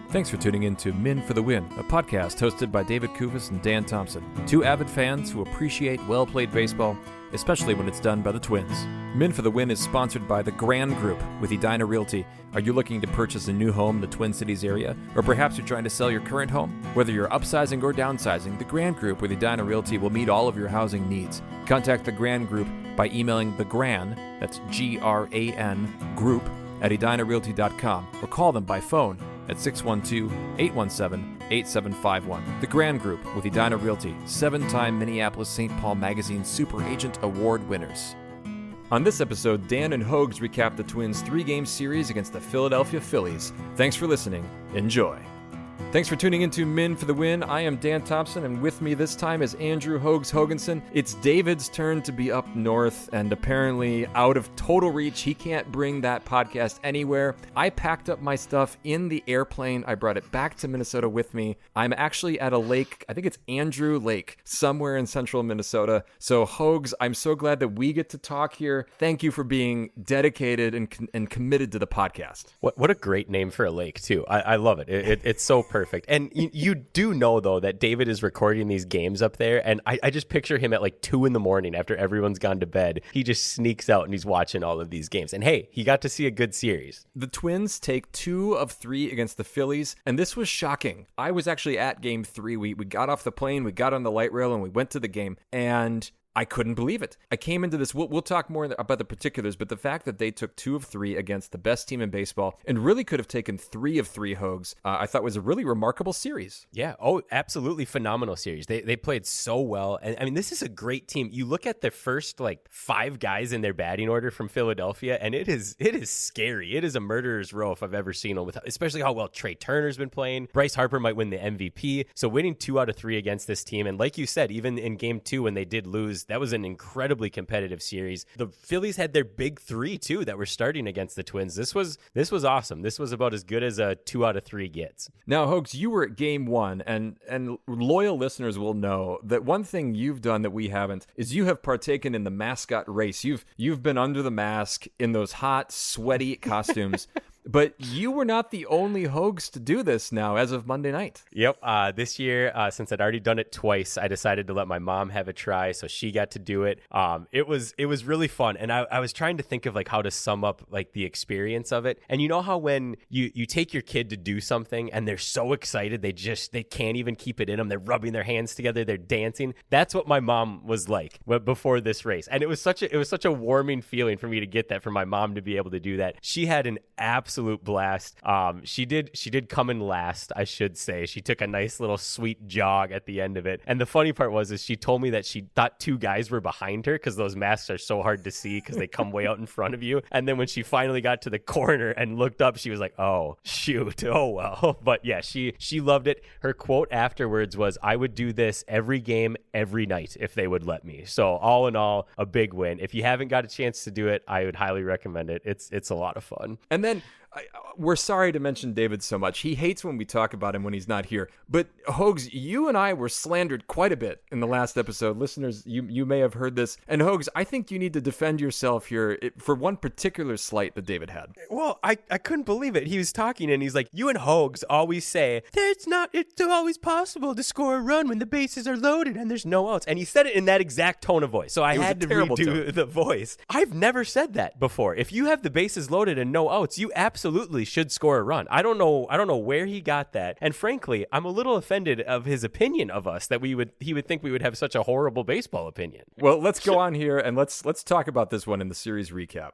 Thanks for tuning in to Men for the Win, a podcast hosted by David Kufis and Dan Thompson, two avid fans who appreciate well-played baseball, especially when it's done by the Twins. Men for the Win is sponsored by the Grand Group with Edina Realty. Are you looking to purchase a new home in the Twin Cities area? Or perhaps you're trying to sell your current home? Whether you're upsizing or downsizing, the Grand Group with Edina Realty will meet all of your housing needs. Contact the Grand Group by emailing thegran, that's G-R-A-N, group, at edinarealty.com, or call them by phone at 612-817-8751. The Grand Group with Edina Realty, 7-time Minneapolis-St. Paul Magazine Super Agent Award winners. On this episode, Dan and Hoges recap the Twins' 3-game series against the Philadelphia Phillies. Thanks for listening. Enjoy. Thanks for tuning into Men for the Win. I am Dan Thompson, and with me this time is Andrew Hoges Hoganson. It's David's turn to be up north, and apparently out of total reach. He can't bring that podcast anywhere. I packed up my stuff in the airplane. I brought it back to Minnesota with me. I'm actually at a lake. I think it's Andrew Lake, somewhere in central Minnesota. So, Hoges, I'm so glad that we get to talk here. Thank you for being dedicated and committed to the podcast. What a great name for a lake, too. I love it. It's so perfect. And you do know, though, that David is recording these games up there, and I just picture him at like 2 a.m. after everyone's gone to bed. He just sneaks out and he's watching all of these games. And hey, he got to see a good series. The Twins take 2 of 3 against the Phillies, and this was shocking. I was actually at Game 3. We got off the plane, we got on the light rail, and we went to the game, and I couldn't believe it. I came into this, we'll talk more about the particulars, but the fact that they took 2 of 3 against the best team in baseball and really could have taken 3 of 3, Hoges, I thought was a really remarkable series. Yeah. Oh, absolutely phenomenal series. They played so well. And I mean, this is a great team. You look at the first 5 guys in their batting order from Philadelphia, and it is scary. It is a murderer's row if I've ever seen one, with especially how well Trey Turner's been playing. Bryce Harper might win the MVP. So winning 2 out of 3 against this team. And like you said, even in Game 2 when they did lose, that was an incredibly competitive series. The Phillies had their big 3 too that were starting against the Twins. This was awesome. This was about as good as a 2 out of 3 gets. Now, Hoges, you were at Game 1, and loyal listeners will know that one thing you've done that we haven't is you have partaken in the mascot race. You've been under the mask in those hot, sweaty costumes. But you were not the only Hoges to do this now as of Monday night. Yep. This year, since I'd already done it twice, I decided to let my mom have a try, so she got to do it. It was really fun, and I was trying to think of how to sum up the experience of it. And you know how when you take your kid to do something and they're so excited they can't even keep it in them. They're rubbing their hands together, they're dancing. That's what my mom was like before this race, and it was such a warming feeling for me to get that from my mom to be able to do that. She had an absolute blast. She did come in last, I should say. She took a nice little sweet jog at the end of it. And the funny part is she told me that she thought 2 guys were behind her because those masks are so hard to see because they come way out in front of you. And then when she finally got to the corner and looked up, she was like, oh, shoot. Oh, well. But yeah, she loved it. Her quote afterwards was, I would do this every game, every night if they would let me. So all in all, a big win. If you haven't got a chance to do it, I would highly recommend it. It's a lot of fun. And then we're sorry to mention David so much. He hates when we talk about him when he's not here. But Hoges, you and I were slandered quite a bit in the last episode. Listeners, you may have heard this. And Hoges, I think you need to defend yourself here for one particular slight that David had. Well, I couldn't believe it. He was talking and he's like, you and Hoges always say it's always possible to score a run when the bases are loaded and there's no outs. And he said it in that exact tone of voice. So I had to redo the voice. I've never said that before. If you have the bases loaded and no outs, you absolutely should score a run. I don't know where he got that. And frankly, I'm a little offended of his opinion of us that he would think we would have such a horrible baseball opinion. Well, let's go on here and let's talk about this one in the series recap.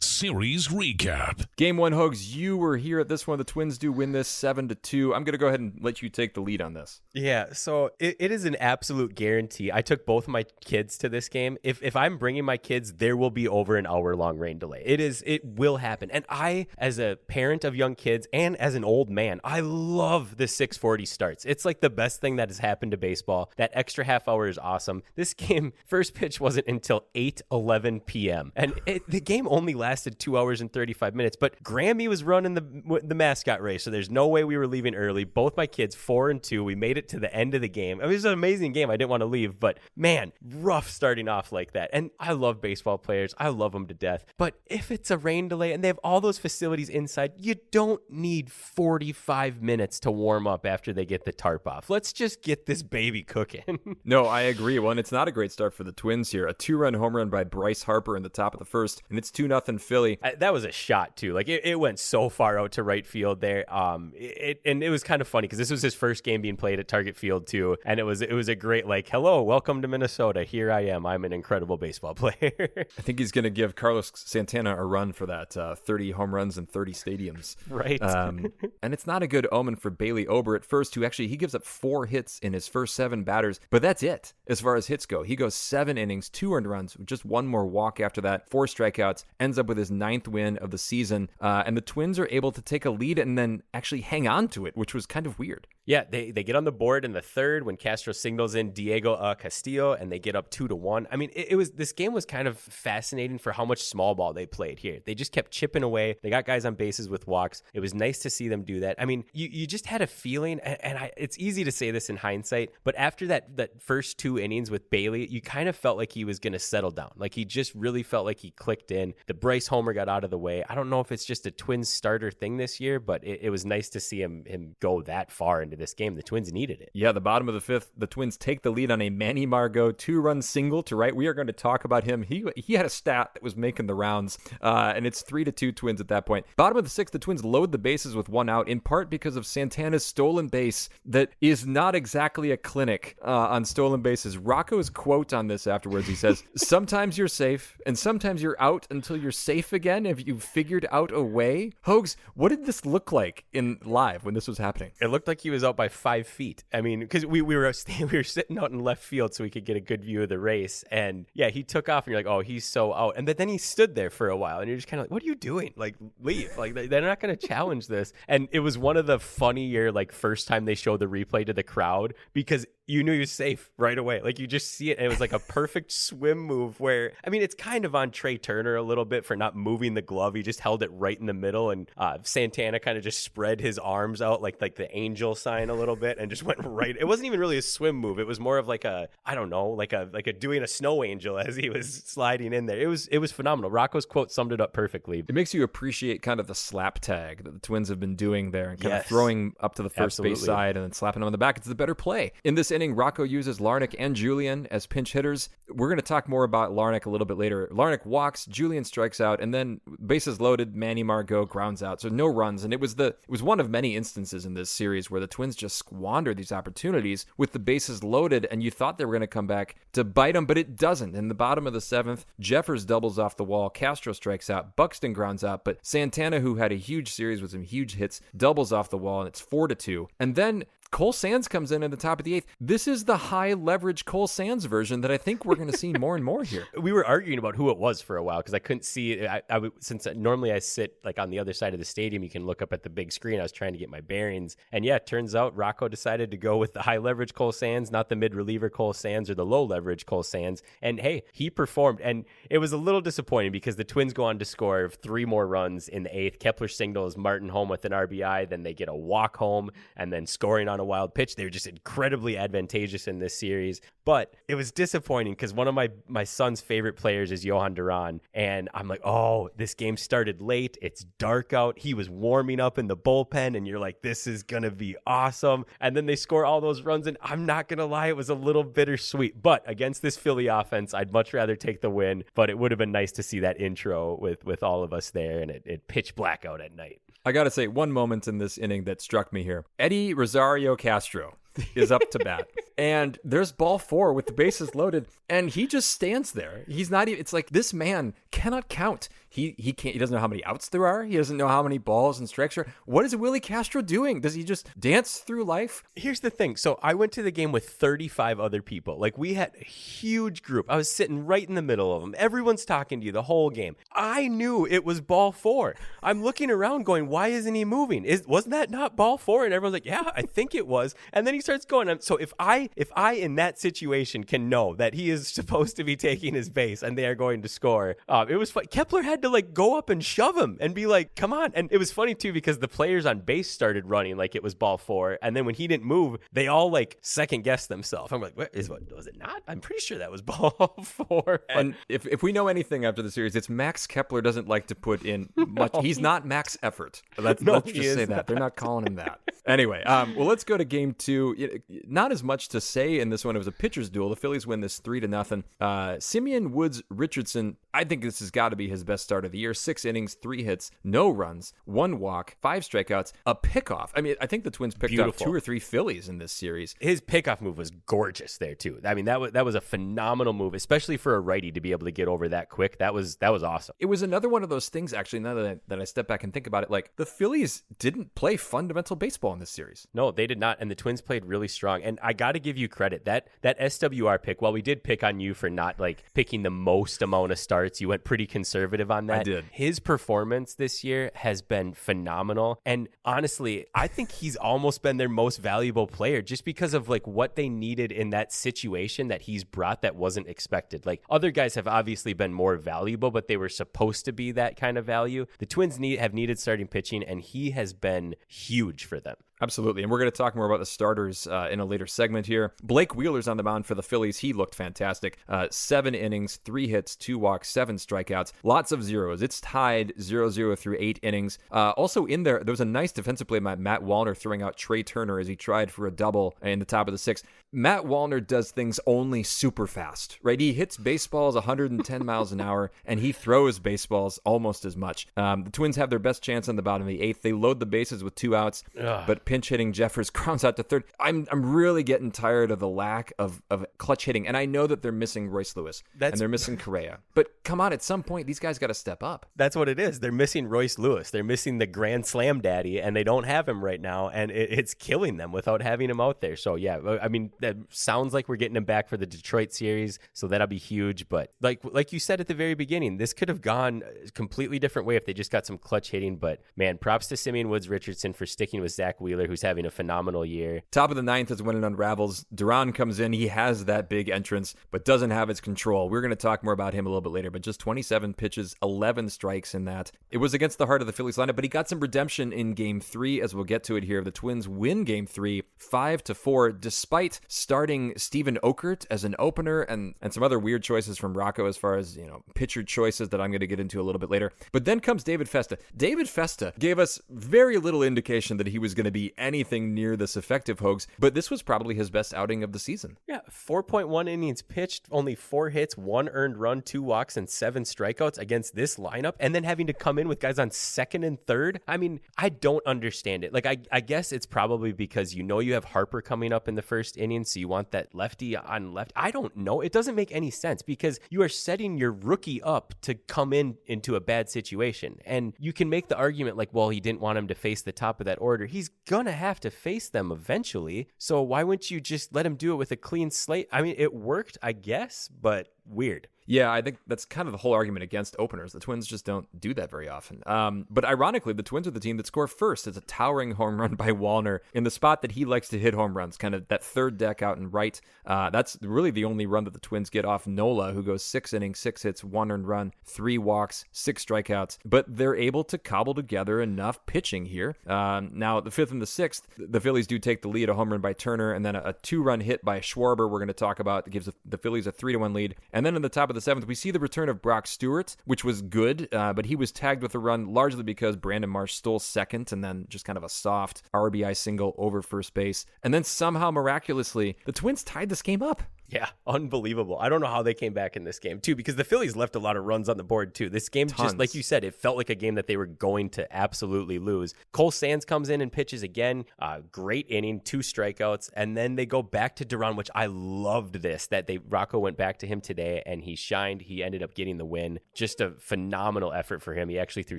Series recap. Game 1, Hoges, you were here at this one. The Twins do win this 7-2. I'm going to go ahead and let you take the lead on this. Yeah, so it is an absolute guarantee. I took both of my kids to this game. If I'm bringing my kids, there will be over an hour-long rain delay. It will happen. And I, as a parent of young kids and as an old man, I love the 6:40 starts. It's like the best thing that has happened to baseball. That extra half hour is awesome. This game, first pitch wasn't until 8:11 p.m. And the game only lasted lasted 2 hours and 35 minutes. But Grammy was running the mascot race, so there's no way we were leaving early. Both my kids, 4 and 2, we made it to the end of the game. I mean, it was an amazing game. I didn't want to leave, but man, rough starting off like that. And I love baseball players. I love them to death. But if it's a rain delay and they have all those facilities inside, you don't need 45 minutes to warm up after they get the tarp off. Let's just get this baby cooking. No, I agree. Well, and it's not a great start for the Twins here. A 2-run home run by Bryce Harper in the top of the first, and it's 2-0 Philly. That was a shot too. Like it went so far out to right field there. And it was kind of funny because this was his first game being played at Target Field too, and it was a great like, hello, welcome to Minnesota. Here I am. I'm an incredible baseball player. I think he's going to give Carlos Santana a run for that 30 home runs in 30 stadiums. Right. And it's not a good omen for Bailey Ober at first, who actually he gives up 4 hits in his first 7 batters, but that's it as far as hits go. He goes 7 innings, 2 earned runs, just 1 more walk after that, 4 strikeouts, ends up with his 9th win of the season. And the Twins are able to take a lead and then actually hang on to it, which was kind of weird. Yeah, they get on the board in the 3rd when Castro signals in Diego Castillo, and they get up 2-1. I mean, this game was kind of fascinating for how much small ball they played here. They just kept chipping away. They got guys on bases with walks. It was nice to see them do that. I mean, you just had a feeling, and it's easy to say this in hindsight, but after that first 2 innings with Bailey, you kind of felt like he was going to settle down. Like he just really felt like he clicked in. The Bryce homer got out of the way. I don't know if it's just a Twins starter thing this year, but it was nice to see him go that far into this game. The Twins needed it. Yeah, the bottom of the 5th, the Twins take the lead on a Manny Margot 2-run single to right. We are going to talk about him. He had a stat that was making the rounds, and it's 3-2 Twins at that point. Bottom of the 6th, the Twins load the bases with 1 out, in part because of Santana's stolen base that is not exactly a clinic on stolen bases. Rocco's quote on this afterwards, he says, sometimes you're safe, and sometimes you're out until you're safe again. Have you figured out a way? Hoges, what did this look like in live when this was happening? It looked like he was out by 5 feet. I mean, because we were sitting out in left field so we could get a good view of the race. And yeah, he took off and you're like, oh, he's so out. And then he stood there for a while and you're just kind of like, what are you doing? Like, leave. Like, they're not going to challenge this. And it was one of the funnier, like, first time they showed the replay to the crowd because you knew he was safe right away. Like, you just see it. And it was like a perfect swim move where, I mean, it's kind of on Trey Turner a little bit for not moving the glove. He just held it right in the middle. And Santana kind of just spread his arms out like the angel sign a little bit and just went right. It wasn't even really a swim move. It was more of like a, I don't know, like a doing a snow angel as he was sliding in there. It was phenomenal. Rocco's quote summed it up perfectly. It makes you appreciate kind of the slap tag that the Twins have been doing there and kind of throwing up to the first base side and then slapping him on the back. It's the better play. In this inning, Rocco uses Larnach and Julien as pinch hitters. We're going to talk more about Larnach a little bit later. Larnach walks, Julien strikes out, and then bases loaded, Manny Margot grounds out. So no runs. And it was one of many instances in this series where the Twins just squandered these opportunities with the bases loaded, and you thought they were going to come back to bite them, but it doesn't. In the bottom of the 7th, Jeffers doubles off the wall, Castro strikes out, Buxton grounds out, but Santana, who had a huge series with some huge hits, doubles off the wall, and it's 4-2. And then Cole Sands comes in at the top of the 8th. This is the high leverage Cole Sands version that I think we're going to see more and more here. We were arguing about who it was for a while because I couldn't see it. Since normally I sit like on the other side of the stadium, you can look up at the big screen. I was trying to get my bearings. And yeah, it turns out Rocco decided to go with the high leverage Cole Sands, not the mid reliever Cole Sands or the low leverage Cole Sands. And hey, he performed. And it was a little disappointing because the Twins go on to score 3 more runs in the 8th. Kepler signals Martin home with an RBI. Then they get a walk home and then scoring on a wild pitch. They were just incredibly advantageous in this series. But it was disappointing because one of my son's favorite players is Johan Duran. And I'm like, oh, this game started late. It's dark out. He was warming up in the bullpen. And you're like, this is going to be awesome. And then they score all those runs. And I'm not going to lie, it was a little bittersweet. But against this Philly offense, I'd much rather take the win. But it would have been nice to see that intro with all of us there. And it pitch black out at night. I got to say, one moment in this inning that struck me here. Eddy Rosario Castro is up to bat. And there's ball 4 with the bases loaded. And he just stands there. He's not even, it's like this man cannot count. He can't, he doesn't know how many outs there are. He doesn't know how many balls and strikes are. What is Willie Castro doing? Does he just dance through life? Here's the thing. So I went to the game with 35 other people. Like, we had a huge group. I was sitting right in the middle of them. Everyone's talking to you the whole game. I knew it was ball 4. I'm looking around going, why isn't he moving? Wasn't that not ball 4? And everyone's like, yeah, I think it was. And then he starts going. So if I in that situation can know that he is supposed to be taking his base and they are going to score, it was fun. Kepler had to like go up and shove him and be like, come on. And it was funny too, because the players on base started running like it was ball 4. And then when he didn't move, they all like second guessed themselves. I'm like, was it not? I'm pretty sure that was ball 4. And if we know anything after the series, it's Max Kepler doesn't like to put in much. He's not Max Effort. Let's just say that. They're not calling him that. Anyway, well, let's go to game 2. Not as much to say in this one. It was a pitcher's duel. The Phillies win this 3-0. Simeon Woods Richardson, I think this has got to be his best start of the year. 6 innings, 3 hits, no runs, 1 walk, 5 strikeouts, a pickoff. I mean, I think the Twins picked up 2 or 3 Phillies in this series. His pickoff move was gorgeous there too. I mean, that was a phenomenal move, especially for a righty to be able to get over that quick. That was awesome. It was another one of those things, actually, now that I step back and think about it, like the Phillies didn't play fundamental baseball in this series. No, they did not, and the Twins played really strong. And I got to give you credit. That SWR pick, while we did pick on you for not like picking the most amount of starts, you went pretty conservative on that. I did. His performance this year has been phenomenal. And honestly, I think he's almost been their most valuable player just because of like what they needed in that situation that he's brought that wasn't expected. Like other guys have obviously been more valuable, but they were supposed to be that kind of value. The Twins have needed starting pitching, and he has been huge for them. Absolutely. And we're going to talk more about the starters in a later segment here. Blake Wheeler's on the mound for the Phillies. He looked fantastic. 7 innings, 3 hits, 2 walks, 7 strikeouts, lots of zeros. It's tied 0-0 through 8 innings. Also in there was a nice defensive play by Matt Wallner throwing out Trey Turner as he tried for a double in the top of the 6th. Matt Wallner does things only super fast, right? He hits baseballs 110 miles an hour, and he throws baseballs almost as much. The Twins have their best chance on the bottom of the 8th. They load the bases with 2 outs, but pinch hitting Jeffers grounds out to third. I'm really getting tired of the lack of clutch hitting, and I know that they're missing Royce Lewis and they're missing Correa. But come on, at some point, these guys got to step up. That's what it is. They're missing Royce Lewis. They're missing the Grand Slam daddy, and they don't have him right now, and it's killing them without having him out there. So, yeah, I mean, that sounds like we're getting him back for the Detroit series, so that'll be huge. But like you said at the very beginning, this could have gone a completely different way if they just got some clutch hitting. But, man, props to Simeon Woods Richardson for sticking with Zach Wheeler, who's having a phenomenal year. Top of the 9th is when it unravels. Duran comes in. He has that big entrance, but doesn't have his control. We're going to talk more about him a little bit later, but just 27 pitches, 11 strikes in that. It was against the heart of the Phillies lineup, but he got some redemption in game 3, as we'll get to it here. The Twins win game 3, 5-4, despite starting Steven Okert as an opener and some other weird choices from Rocco as far as, pitcher choices that I'm going to get into a little bit later. But then comes David Festa. David Festa gave us very little indication that he was going to be anything near this effective, Hoges, but this was probably his best outing of the season. Yeah, 4.1 innings pitched, only 4 hits, 1 earned run, 2 walks, and 7 strikeouts against this lineup, and then having to come in with guys on 2nd and 3rd. I mean, I don't understand it. Like, I guess it's probably because you have Harper coming up in the first inning, so you want that lefty on left. I don't know. It doesn't make any sense because you are setting your rookie up to come into a bad situation, and you can make the argument like, well, he didn't want him to face the top of that order. He's gonna have to face them eventually, so why wouldn't you just let him do it with a clean slate? I mean, it worked, I guess, but weird. Yeah, I think that's kind of the whole argument against openers. The Twins just don't do that very often. But ironically, the Twins are the team that score first. It's a towering home run by Wallner in the spot that he likes to hit home runs, kind of that 3rd deck out and right. That's really the only run that the Twins get off Nola, who goes 6 innings, 6 hits, 1 earned run, 3 walks, 6 strikeouts. But they're able to cobble together enough pitching here. Now, the 5th and the 6th, the Phillies do take the lead, a home run by Turner, and then a 2-run hit by Schwarber we're going to talk about that gives the Phillies a 3-1 lead. And then in the top of the 7th, we see the return of Brock Stewart, which was good, but he was tagged with a run largely because Brandon Marsh stole 2nd and then just kind of a soft RBI single over first base. And then somehow, miraculously, the Twins tied this game up. Yeah, unbelievable. I don't know how they came back in this game, too, because the Phillies left a lot of runs on the board, too. This game, just like you said, it felt like a game that they were going to absolutely lose. Cole Sands comes in and pitches again. Great inning, 2 strikeouts, and then they go back to Duran, which I loved this, that Rocco went back to him today, and he shined. He ended up getting the win. Just a phenomenal effort for him. He actually threw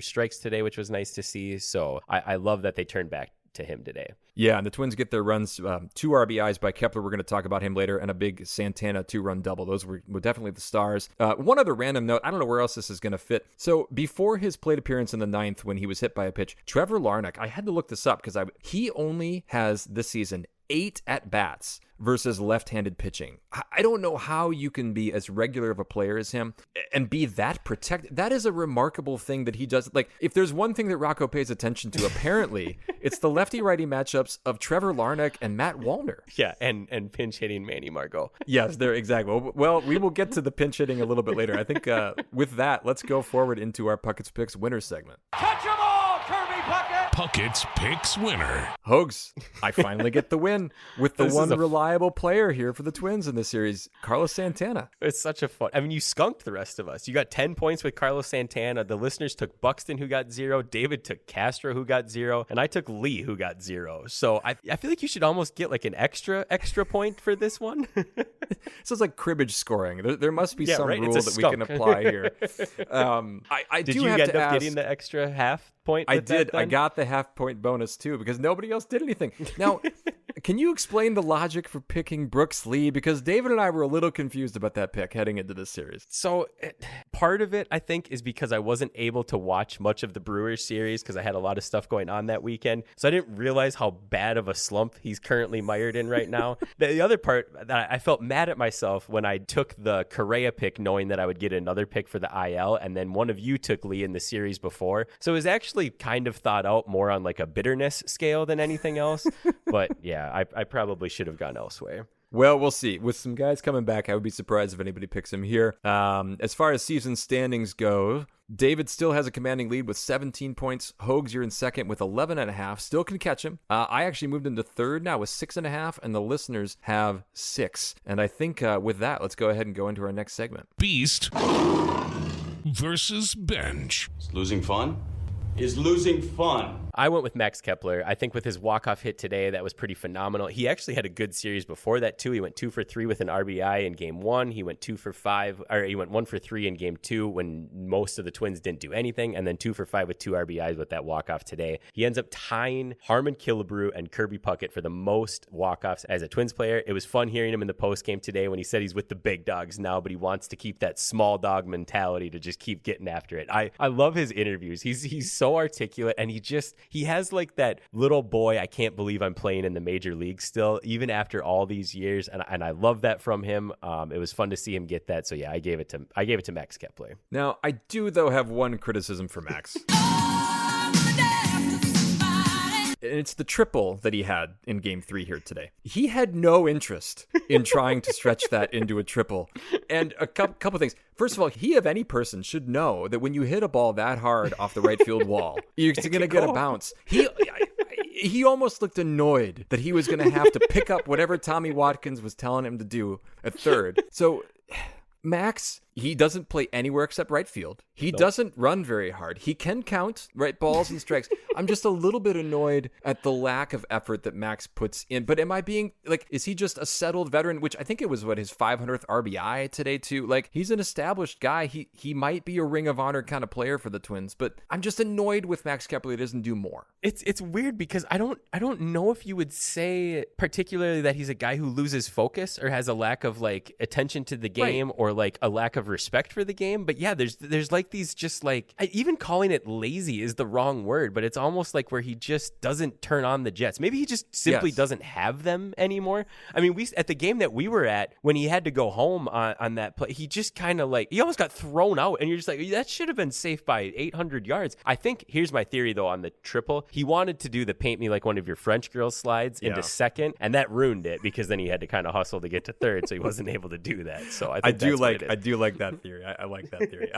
strikes today, which was nice to see. So I love that they turned back to him today. Yeah, and the Twins get their runs, 2 RBIs by Kepler. We're going to talk about him later, and a big Santana 2-run double. Those were definitely the stars. One other random note, I don't know where else this is going to fit. So before his plate appearance in the 9th when he was hit by a pitch, Trevor Larnach, I had to look this up because he only has this season 8 at-bats versus left-handed pitching. I don't know how you can be as regular of a player as him and be that protected. That is a remarkable thing that he does. Like, if there's one thing that Rocco pays attention to, apparently, it's the lefty-righty matchups of Trevor Larnach and Matt Wallner. Yeah, and pinch hitting Manny Margot. Yes, they're exactly. Well, we will get to the pinch hitting a little bit later. I think with that, let's go forward into our Puckett's Picks winner segment. Catch 'em all, Kirby Puckett! Puckett's Picks winner. Hoges, I finally get the win with the This one is a reliable player here for the Twins in this series, Carlos Santana. It's such a fun. I mean, you skunked the rest of us. You got 10 points with Carlos Santana. The listeners took Buxton, who got 0. David took Castro, who got 0. And I took Lee, who got 0. So I feel like you should almost get like an extra point for this one. So it's like cribbage scoring. There must be some right. rule that we can apply here. I Did do you have end to up ask, getting the extra half point? I with that did. I then? got the half-point bonus, too, because nobody else did anything. Now, can you explain the logic for picking Brooks Lee? Because David and I were a little confused about that pick heading into this series. So part of it, I think, is because I wasn't able to watch much of the Brewers series because I had a lot of stuff going on that weekend. So I didn't realize how bad of a slump he's currently mired in right now. The other part, that I felt mad at myself when I took the Correa pick knowing that I would get another pick for the IL, and then one of you took Lee in the series before. So it was actually kind of thought out more on like a bitterness scale than anything else. But yeah, I probably should have gone elsewhere. Well, we'll see. With some guys coming back, I would be surprised if anybody picks him here. As far as season standings go, David still has a commanding lead with 17 points. Hoges, you're in second with 11.5. Still can catch him. I actually moved into third now with 6.5, and the listeners have 6. And I think with that, let's go ahead and go into our next segment. Beast versus Bench. Is losing fun? Is losing fun? I went with Max Kepler. I think with his walk-off hit today, that was pretty phenomenal. He actually had a good series before that, too. He went 2 for 3 with an RBI in game 1. He went 2 for 5, or he went 1 for 3 in game 2 when most of the Twins didn't do anything, and then 2 for 5 with 2 RBIs with that walk-off today. He ends up tying Harmon Killebrew and Kirby Puckett for the most walk-offs as a Twins player. It was fun hearing him in the postgame today when he said he's with the big dogs now, but he wants to keep that small dog mentality to just keep getting after it. I love his interviews. He's so articulate, and he has like that little boy, I can't believe I'm playing in the major league still, even after all these years, and I love that from him. It was fun to see him get that. So yeah, I gave it to Max Kepler. Now, I do, though, have one criticism for Max. It's the triple that he had in game 3 here today. He had no interest in trying to stretch that into a triple. And a couple things. First of all, he of any person should know that when you hit a ball that hard off the right field wall, you're going to get a bounce. He almost looked annoyed that he was going to have to pick up whatever Tommy Watkins was telling him to do at third. So Max, he doesn't play anywhere except right field. He doesn't run very hard. He can count right balls and strikes. I'm just a little bit annoyed at the lack of effort that Max puts in. But am I being like, is he just a settled veteran? Which I think it was his 500th RBI today too. Like, he's an established guy. He might be a Ring of Honor kind of player for the Twins. But I'm just annoyed with Max Kepler. He doesn't do more. It's weird because I don't know if you would say particularly that he's a guy who loses focus or has a lack of like attention to the game, or like a lack of respect for the game. But yeah, there's like these just like, even calling it lazy is the wrong word, but it's almost like where he just doesn't turn on the jets. Maybe he just simply doesn't have them anymore. I mean, at the game that we were at, when he had to go home on that play, he just kind of like, he almost got thrown out, and you're just like, that should have been safe by 800 yards. I think here's my theory though on the triple. He wanted to do the paint me like one of your French girls slides into second, and that ruined it because then he had to kind of hustle to get to third, so he wasn't able to do that. So I do like that theory. I like that theory.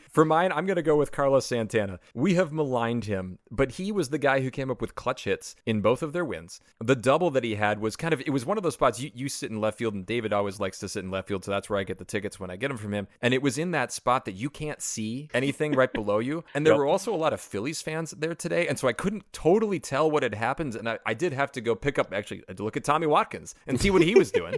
For mine, I'm going to go with Carlos Santana. We have maligned him, but he was the guy who came up with clutch hits in both of their wins. The double that he had was it was one of those spots, you sit in left field, and David always likes to sit in left field, so that's where I get the tickets when I get them from him. And it was in that spot that you can't see anything right below you. And there were also a lot of Phillies fans there today, and so I couldn't totally tell what had happened, and I did have to go pick up, actually, to look at Tommy Watkins and see what he was doing.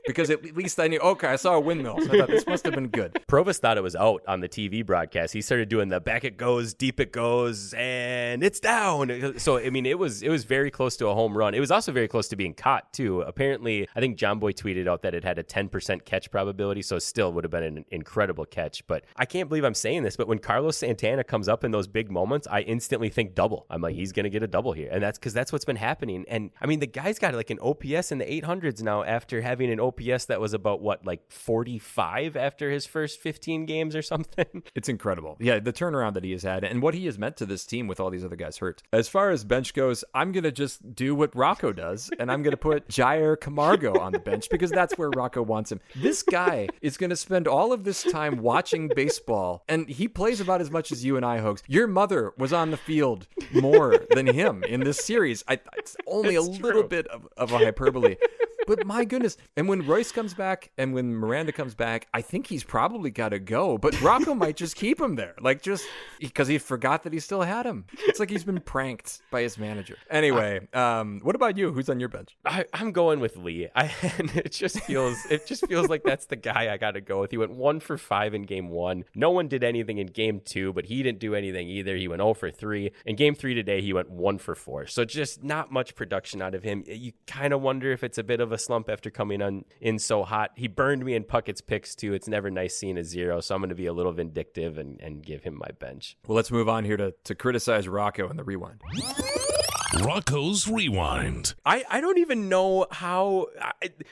because at least I knew, okay, I saw a windmill. So I thought this must have been good. Provis thought it was out on the TV broadcast. He started doing the back it goes, deep it goes, and it's down. So, I mean, it was very close to a home run. It was also very close to being caught, too. Apparently, I think John Boy tweeted out that it had a 10% catch probability, so it still would have been an incredible catch. But I can't believe I'm saying this, but when Carlos Santana comes up in those big moments, I instantly think double. I'm like, he's going to get a double here. And that's because that's what's been happening. And I mean, the guy's got like an OPS in the 800s now after having an OPS that was about 45 after his first 15 games or something. It's incredible. Yeah, the turnaround that he has had and what he has meant to this team with all these other guys hurt. As far as bench goes, I'm going to just do what Rocco does, and I'm going to put Jair Camargo on the bench because that's where Rocco wants him. This guy is going to spend all of this time watching baseball, and he plays about as much as you and I, Hogs. Your mother was on the field more than him in this series. It's only a little bit of a hyperbole. But my goodness. And when Royce comes back and when Miranda comes back, I think he's probably got to go. But Rocco might just keep him there. Like, just because he forgot that he still had him. It's like he's been pranked by his manager. Anyway, what about you? Who's on your bench? I'm going with Lee. And it just feels like that's the guy I got to go with. He went 1 for 5 in game 1. No one did anything in game 2, but he didn't do anything either. He went 0 for 3. In game 3 today, he went 1 for 4. So just not much production out of him. You kind of wonder if it's a bit of a slump after coming in so hot. He burned me in Puckett's picks too. It's never nice seeing a 0, so I'm going to be a little vindictive and give him my bench. Well, let's move on here to criticize Rocco in the rewind. Rocco's Rewind. I don't even know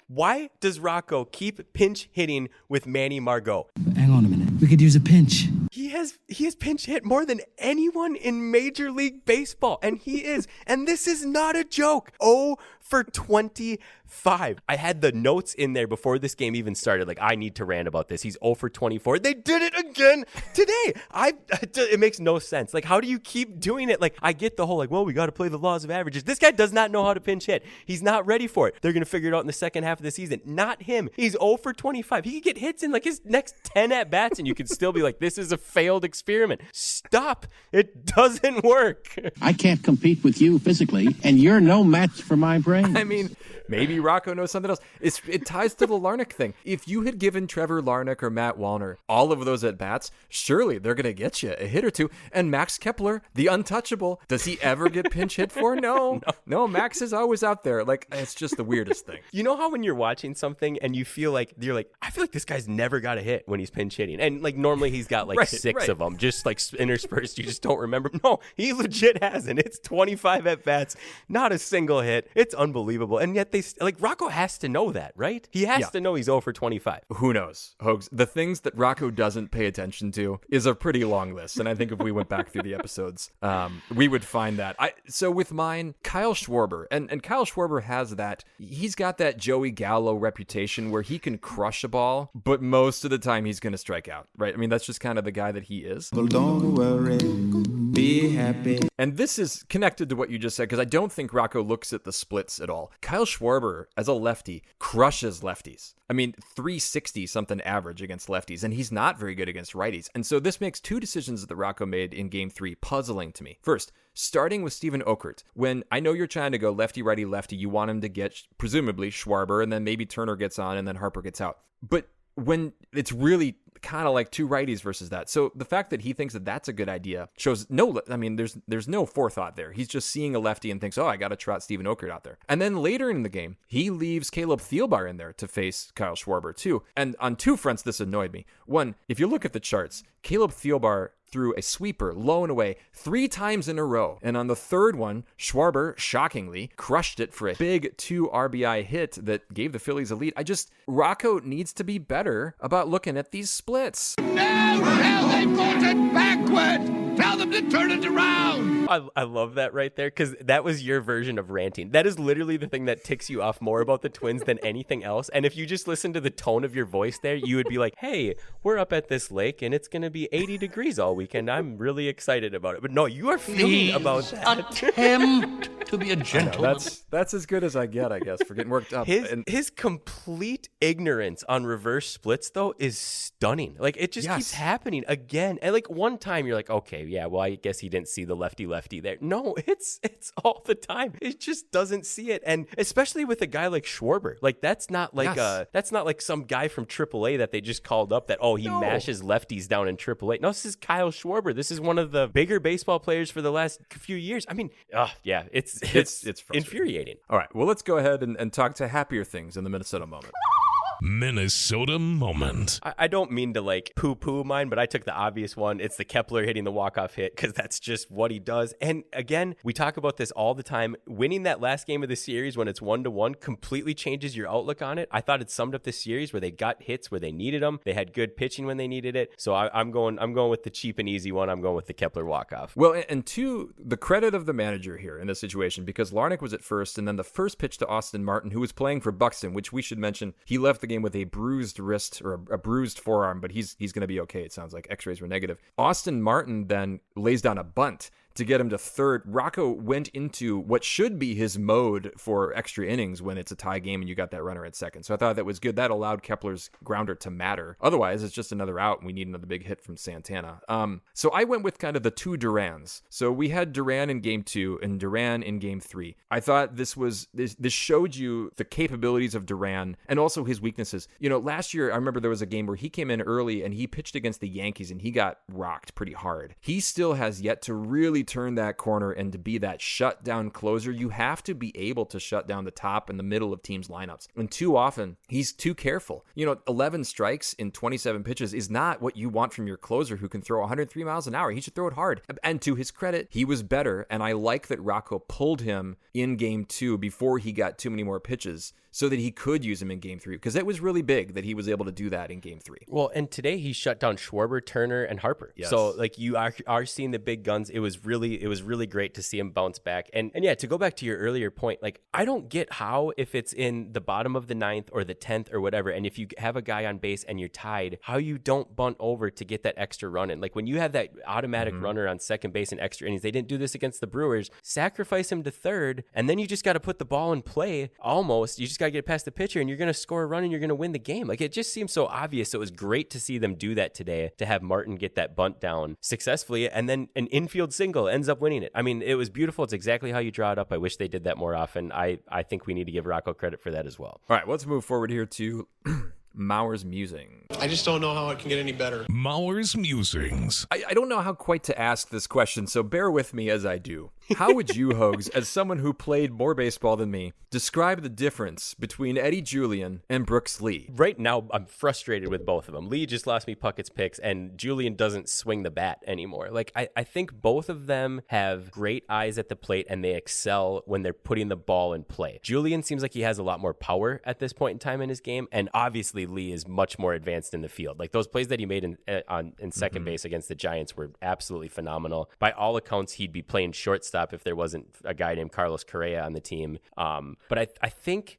why does Rocco keep pinch hitting with Manny Margot? Hang on a minute. We could use a pinch. He has pinch hit more than anyone in Major League Baseball, and this is not a joke. 0 for 25. I had the notes in there before this game even started. Like, I need to rant about this. He's 0 for 24. They did it again today. It makes no sense. Like, how do you keep doing it? Like, I get the whole, well, we got to play the laws of averages. This guy does not know how to pinch hit. He's not ready for it. They're going to figure it out in the second half of the season. Not him. He's 0 for 25. He could get hits in like his next 10 at-bats, and you could still be like, this is a failed experiment. Stop. It doesn't work. I can't compete with you physically, and you're no match for my brain. I mean, maybe Rocco knows something else. It ties to the Larnach thing. If you had given Trevor Larnach or Matt Wallner all of those at-bats, surely they're going to get you a hit or two. And Max Kepler, the untouchable, does he ever get pinch hit for? No, Max is always out there. Like, it's just the weirdest thing. You know how when you're watching something and I feel like this guy's never got a hit when he's pinch hitting. And like normally he's got like six of them, just like interspersed. You just don't remember. No, he legit hasn't. It's 25 at-bats, not a single hit. It's unbelievable. And yet Rocco has to know that, right? He has to know he's 0 for 25. Who knows, Hogs? The things that Rocco doesn't pay attention to is a pretty long list. And I think if we went back through the episodes, we would find that. So with mine, Kyle Schwarber. And Kyle Schwarber has that. He's got that Joey Gallo reputation where he can crush a ball, but most of the time he's going to strike out, right? I mean, that's just kind of the guy that he is. Well, don't worry. Be happy. And this is connected to what you just said, because I don't think Rocco looks at the splits at all. Kyle Schwarber, as a lefty, crushes lefties. I mean, 360 something average against lefties, and he's not very good against righties. And so this makes two decisions that Rocco made in game 3 puzzling to me. First, starting with Steven Okert. When I know you're trying to go lefty, righty, lefty, you want him to get, presumably, Schwarber, and then maybe Turner gets on, and then Harper gets out. But when it's really kind of like two righties versus that. So the fact that he thinks that that's a good idea shows there's no forethought there. He's just seeing a lefty and thinks, I got to trot Steven Okert out there. And then later in the game, he leaves Caleb Thielbar in there to face Kyle Schwarber too. And on two fronts, this annoyed me. One, if you look at the charts, Caleb Thielbar threw a sweeper low and away 3 times in a row. And on the third one, Schwarber, shockingly, crushed it for a big 2 RBI hit that gave the Phillies a lead. Rocco needs to be better about looking at these splits. No, tell them put it backward. Tell them to turn it around. I love that right there, because that was your version of ranting. That is literally the thing that ticks you off more about the Twins than anything else. And if you just listen to the tone of your voice there, you would be like, hey, we're up at this lake and it's going to be 80 degrees all weekend. I'm really excited about it. But no, you are feeling about that. Attempt to be a gentleman. That's as good as I get, I guess, for getting worked up. His complete ignorance on reverse splits, though, is stunning. Like, it just keeps happening again. And like one time you're like, okay, Yeah, well, I guess he didn't see the lefty there. No, it's all the time. It just doesn't see it. And especially with a guy like Schwarber, like that's not like that's not like some guy from AAA that they just called up that, he mashes lefties down in AAA. No, this is Kyle Schwarber. This is one of the bigger baseball players for the last few years. I mean, yeah, it's infuriating. All right, well, let's go ahead and talk to happier things in the Minnesota moment. Minnesota moment. I don't mean to like poo-poo mine, but I took the obvious one. It's the Kepler hitting the walk-off hit because that's just what he does. And again, we talk about this all the time. Winning that last game of the series when it's 1-1 completely changes your outlook on it. I thought it summed up the series where they got hits where they needed them. They had good pitching when they needed it. So I'm going with the cheap and easy one. I'm going with the Kepler walk-off. Well, and to the credit of the manager here in this situation, because Larnach was at first, and then the first pitch to Austin Martin, who was playing for Buxton, which we should mention, he left the game with a bruised wrist or a bruised forearm, but he's going to be okay. It sounds like x-rays were negative. Austin Martin then lays down a bunt to get him to third. Rocco went into what should be his mode for extra innings when it's a tie game and you got that runner at second. So I thought that was good. That allowed Kepler's grounder to matter. Otherwise, it's just another out and we need another big hit from Santana. So I went with kind of the two Durans. So we had Duran in game 2 and Duran in game 3. I thought this showed you the capabilities of Duran and also his weaknesses. Last year, I remember there was a game where he came in early and he pitched against the Yankees and he got rocked pretty hard. He still has yet to really turn that corner and to be that shutdown closer. You have to be able to shut down the top and the middle of teams' lineups. And too often, he's too careful. 11 strikes in 27 pitches is not what you want from your closer who can throw 103 miles an hour. He should throw it hard. And to his credit, he was better. And I like that Rocco pulled him in game 2 before he got too many more pitches so that he could use him in game 3, because it was really big that he was able to do that in game 3. Well, and today he shut down Schwarber, Turner, and Harper. Yes. So like you are seeing the big guns. It was really great to see him bounce back. And yeah, to go back to your earlier point, like I don't get how, if it's in the bottom of the 9th or the 10th or whatever, and if you have a guy on base and you're tied, how you don't bunt over to get that extra run in. Like when you have that automatic runner on second base in extra innings, they didn't do this against the Brewers. Sacrifice him to third, and then you just got to put the ball in play almost. You just got to get past the pitcher and you're going to score a run and you're going to win the game. Like it just seems so obvious. So it was great to see them do that today, to have Martin get that bunt down successfully and then an infield single ends up winning it. I mean, it was beautiful. It's exactly how you draw it up. I wish they did that more often. I think we need to give Rocco credit for that as well. All right, let's move forward here to Mauer's musing. I just don't know how it can get any better. Mauer's musings. I don't know how quite to ask this question, so bear with me as I do. How would you, Hoges, as someone who played more baseball than me, describe the difference between Eddy Julien and Brooks Lee? Right now, I'm frustrated with both of them. Lee just lost me Puckett's picks, and Julien doesn't swing the bat anymore. Like, I think both of them have great eyes at the plate, and they excel when they're putting the ball in play. Julien seems like he has a lot more power at this point in time in his game, and obviously Lee is much more advanced in the field. Like, those plays that he made in second base against the Giants were absolutely phenomenal. By all accounts, he'd be playing shortstop if there wasn't a guy named Carlos Correa on the team. But I think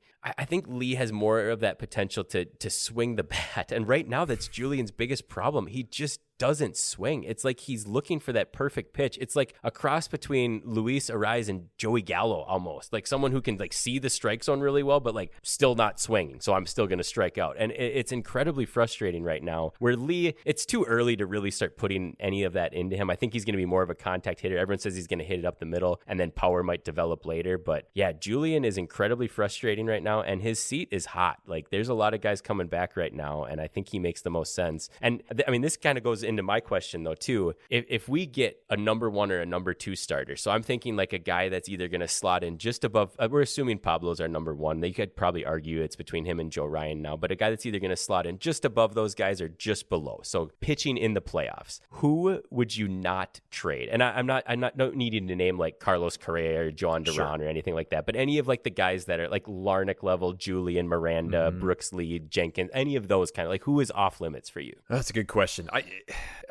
Lee has more of that potential to swing the bat. And right now, that's Julian's biggest problem. He just doesn't swing. It's like he's looking for that perfect pitch. It's like a cross between Luis Ariz and Joey Gallo almost. Like someone who can like see the strike zone really well, but like still not swinging. So I'm still going to strike out. And it's incredibly frustrating right now where Lee, it's too early to really start putting any of that into him. I think he's going to be more of a contact hitter. Everyone says he's going to hit it up the middle and then power might develop later. But yeah, Julien is incredibly frustrating right now and his seat is hot. Like there's a lot of guys coming back right now and I think he makes the most sense. And I mean, this kind of goes into my question though too. If we get a number 1 or a number 2 starter, so I'm thinking like a guy that's either going to slot in just above, we're assuming Pablo's our number 1. They could probably argue it's between him and Joe Ryan now, but a guy that's either going to slot in just above those guys or just below. So pitching in the playoffs, who would you not trade? And I'm not needing to name like Carlos Correa or John Duran or anything like that, but any of like the guys that are like Larnach level, Julien, Miranda, Brooks Lee, Jenkins, any of those kind of like who is off limits for you? That's a good question.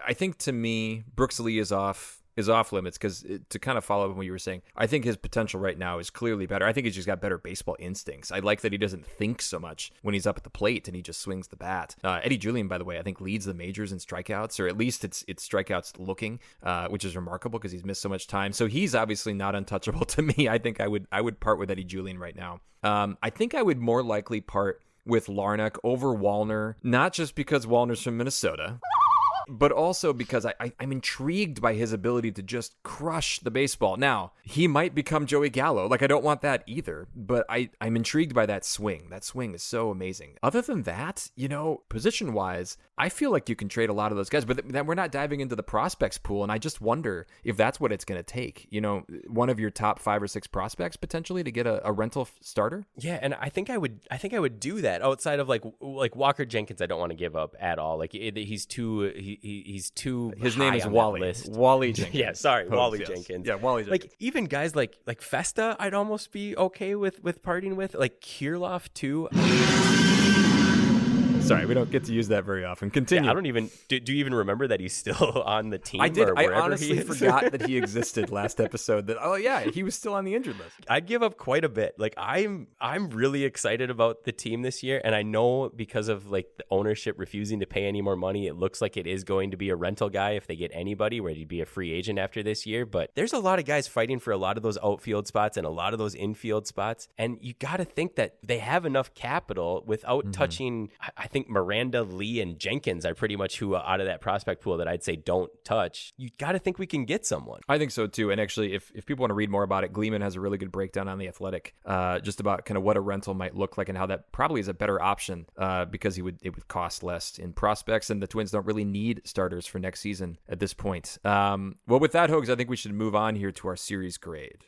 I think to me, Brooks Lee is off limits because to kind of follow up on what you were saying, I think his potential right now is clearly better. I think he's just got better baseball instincts. I like that he doesn't think so much when he's up at the plate and he just swings the bat. Eddy Julien, by the way, I think leads the majors in strikeouts, or at least it's strikeouts looking, which is remarkable because he's missed so much time. So he's obviously not untouchable to me. I think I would part with Eddy Julien right now. I think I would more likely part with Larnach over Wallner, not just because Wallner's from Minnesota. but also because I'm intrigued by his ability to just crush the baseball. Now, he might become Joey Gallo. Like, I don't want that either, but I'm intrigued by that swing. That swing is so amazing. Other than that, position-wise, I feel like you can trade a lot of those guys, but then we're not diving into the prospects pool, and I just wonder if that's what it's going to take. One of your top 5 or 6 prospects potentially to get a rental starter. Yeah, and I think I would do that outside of like Walker Jenkins. I don't want to give up at all. Like he's too His high name is on Wally. that list. Wally Jenkins. Yeah, sorry, Wally yes. Jenkins. Yeah, Wally Jenkins. Like even guys like Festa, I'd almost be okay with parting with. Like Kirilloff too. Sorry, we don't get to use that very often. Continue. Yeah, I don't even. Do you even remember that he's still on the team? I did. Or I wherever honestly he is? forgot that he existed last episode. He was still on the injured list. I'd give up quite a bit. Like I'm really excited about the team this year, and I know because of like the ownership refusing to pay any more money, it looks like it is going to be a rental guy if they get anybody, where he'd be a free agent after this year. But there's a lot of guys fighting for a lot of those outfield spots and a lot of those infield spots, and you got to think that they have enough capital without touching. I think Miranda, Lee, and Jenkins are pretty much who out of that prospect pool that I'd say don't touch. You got to think we can get someone. I think so too. And actually, if people want to read more about it, Gleeman has a really good breakdown on The Athletic, just about kind of what a rental might look like and how that probably is a better option because it would cost less in prospects, and the Twins don't really need starters for next season at this point. Well, with that, Hogs, I think we should move on here to our series grade.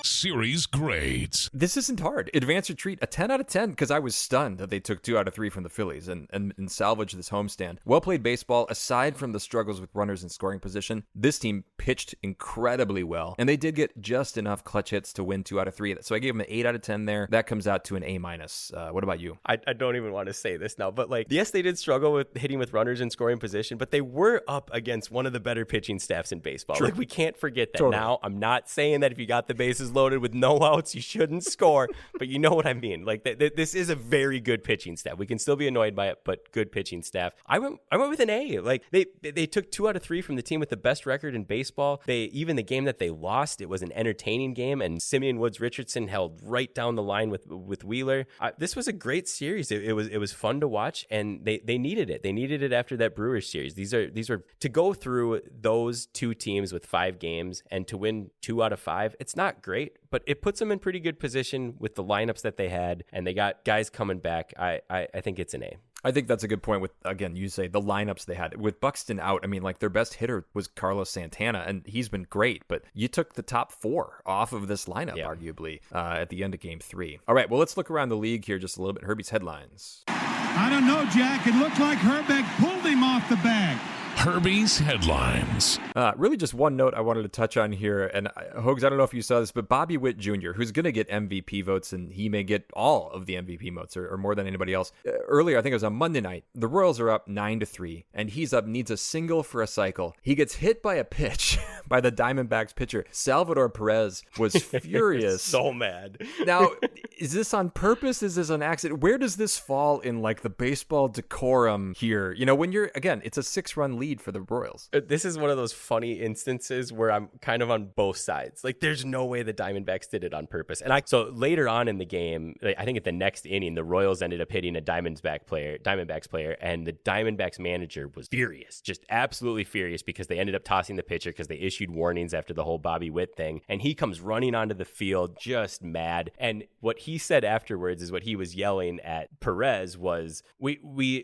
Series grades. This isn't hard. Advance or treat, a 10 out of 10, because I was stunned that they took 2 out of 3 from the Phillies and salvaged this homestand. Well-played baseball. Aside from the struggles with runners in scoring position, this team pitched incredibly well, and they did get just enough clutch hits to win 2 out of 3. So I gave them an 8 out of 10 there. That comes out to an A-. What about you? I don't even want to say this now, but like, yes, they did struggle with hitting with runners in scoring position, but they were up against one of the better pitching staffs in baseball. True. Like, we can't forget that. Totally. Now, I'm not saying that if you got the bases loaded with no outs, you shouldn't score, but you know what I mean. Like, this is a very good pitching staff. We can still be annoyed by it, but good pitching staff. I went with an A. Like, they took 2 out of 3 from the team with the best record in baseball. Even the game that they lost, it was an entertaining game, and Simeon Woods Richardson held right down the line with Wheeler. This was a great series. It was fun to watch, and they needed it. They needed it after that Brewers series. These are to go through those 2 teams with 5 games and to win 2 out of 5. It's not great, but it puts them in pretty good position with the lineups that they had, and they got guys coming back. I think it's an A. I think that's a good point with, again, you say the lineups they had. With Buxton out, I mean, like, their best hitter was Carlos Santana, and he's been great, but you took the top 4 off of this lineup, arguably, at the end of Game 3. All right, well, let's look around the league here just a little bit. Herbie's headlines. I don't know, Jack. It looked like Herbeck pulled him off the bag. Herbie's headlines. Really just one note I wanted to touch on here, and Hogs, I don't know if you saw this, but Bobby Witt Jr., who's going to get MVP votes, and he may get all of the MVP votes or more than anybody else. Earlier, I think it was on Monday night, the Royals are up 9-3, and he's up, needs a single for a cycle. He gets hit by a pitch by the Diamondbacks pitcher. Salvador Perez was furious. So mad. Now, is this on purpose? Is this an accident? Where does this fall in, like, the baseball decorum here? When you're, again, it's a 6-run lead for the Royals. This is one of those funny instances where I'm kind of on both sides. Like, there's no way the Diamondbacks did it on purpose. And so later on in the game, I think at the next inning, the Royals ended up hitting a Diamondbacks player, and the Diamondbacks manager was furious, just absolutely furious, because they ended up tossing the pitcher because they issued warnings after the whole Bobby Witt thing. And he comes running onto the field just mad. And what he said afterwards is what he was yelling at Perez was, we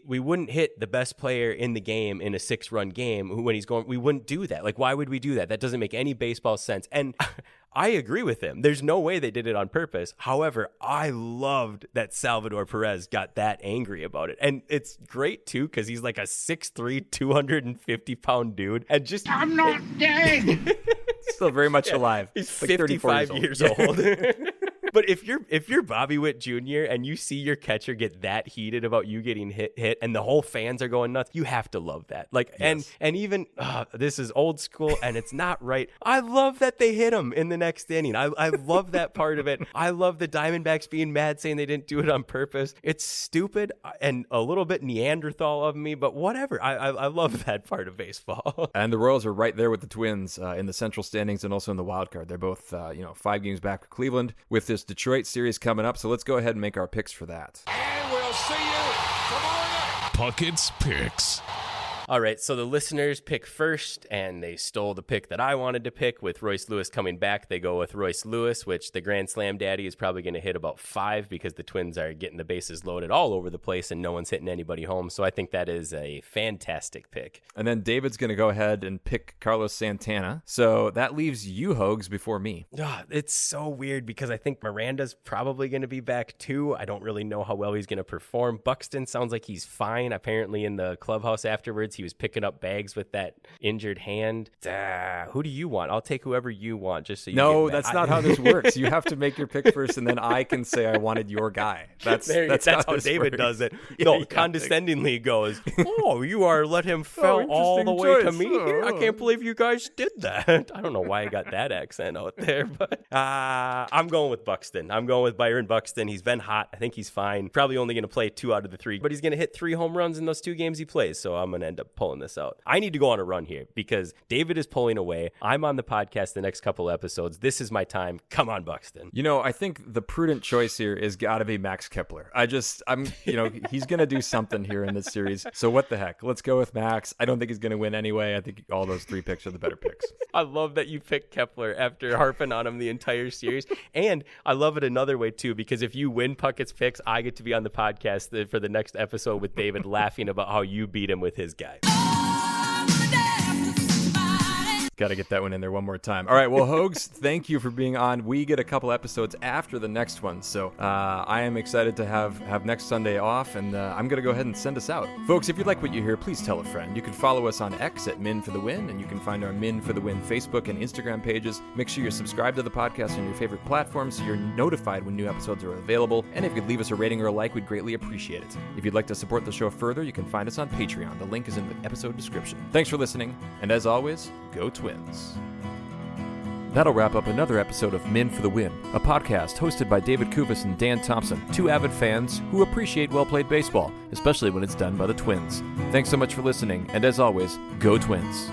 wouldn't hit the best player in the game in a 6-run game when he's going, we wouldn't do that. Like, why would we do that? That doesn't make any baseball sense. And I agree with him. There's no way they did it on purpose. However, I loved that Salvador Perez got that angry about it. And it's great, too, because he's like a 6'3", 250-pound dude. And just... I'm not dead. Still very much alive. He's like 55 years old. But if you're Bobby Witt Jr. and you see your catcher get that heated about you getting hit and the whole fans are going nuts, you have to love that. Like, yes. and even this is old school and it's not right. I love that they hit him in the next inning. I love that part of it. I love the Diamondbacks being mad, saying they didn't do it on purpose. It's stupid and a little bit Neanderthal of me, but whatever. I love that part of baseball. And the Royals are right there with the Twins in the Central standings and also in the wild card. They're both 5 games back with Cleveland with this Detroit series coming up. So let's go ahead and make our picks for that. And we'll see you tomorrow night. Puckett's Picks. All right, so the listeners pick first, and they stole the pick that I wanted to pick. With Royce Lewis coming back, they go with Royce Lewis, which the Grand Slam daddy is probably going to hit about 5 because the Twins are getting the bases loaded all over the place and no one's hitting anybody home. So I think that is a fantastic pick. And then David's going to go ahead and pick Carlos Santana. So that leaves you, Hoges, before me. It's so weird because I think Miranda's probably going to be back too. I don't really know how well he's going to perform. Buxton sounds like he's fine. Apparently in the clubhouse afterwards, he was picking up bags with that injured hand. Who do you want? I'll take whoever you want just so you No, get that's not how this works. You have to make your pick first, and then I can say I wanted your guy. That's how David does it. No, condescendingly goes, oh, you are let him fell all the way to me here? I can't believe you guys did that. I don't know why I got that accent out there, but I'm going with Buxton. I'm going with Byron Buxton. He's been hot. I think he's fine. Probably only going to play 2 out of the 3, but he's going to hit 3 home runs in those 2 games he plays, so I'm going to end up pulling this out. I need to go on a run here because David is pulling away. I'm on the podcast the next couple episodes. This is my time. Come on, Buxton. I think the prudent choice here is got to be Max Kepler. He's going to do something here in this series. So what the heck? Let's go with Max. I don't think he's going to win anyway. I think all those 3 picks are the better picks. I love that you picked Kepler after harping on him the entire series. And I love it another way too, because if you win Puckett's Picks, I get to be on the podcast for the next episode with David laughing about how you beat him with his guy. Got to get that one in there one more time. All right, well, Hoges, thank you for being on. We get a couple episodes after the next one, so I am excited to have next Sunday off, and I'm going to go ahead and send us out. Folks, if you like what you hear, please tell a friend. You can follow us on X at Min for the Win, and you can find our Min for the Win Facebook and Instagram pages. Make sure you're subscribed to the podcast on your favorite platforms so you're notified when new episodes are available, and if you'd leave us a rating or a like, we'd greatly appreciate it. If you'd like to support the show further, you can find us on Patreon. The link is in the episode description. Thanks for listening, and as always, go Twins. That'll wrap up another episode of Min for the Win, a podcast hosted by David Kuvas and Dan Thompson, 2 avid fans who appreciate well-played baseball, especially when it's done by the Twins. Thanks so much for listening, and as always, go Twins.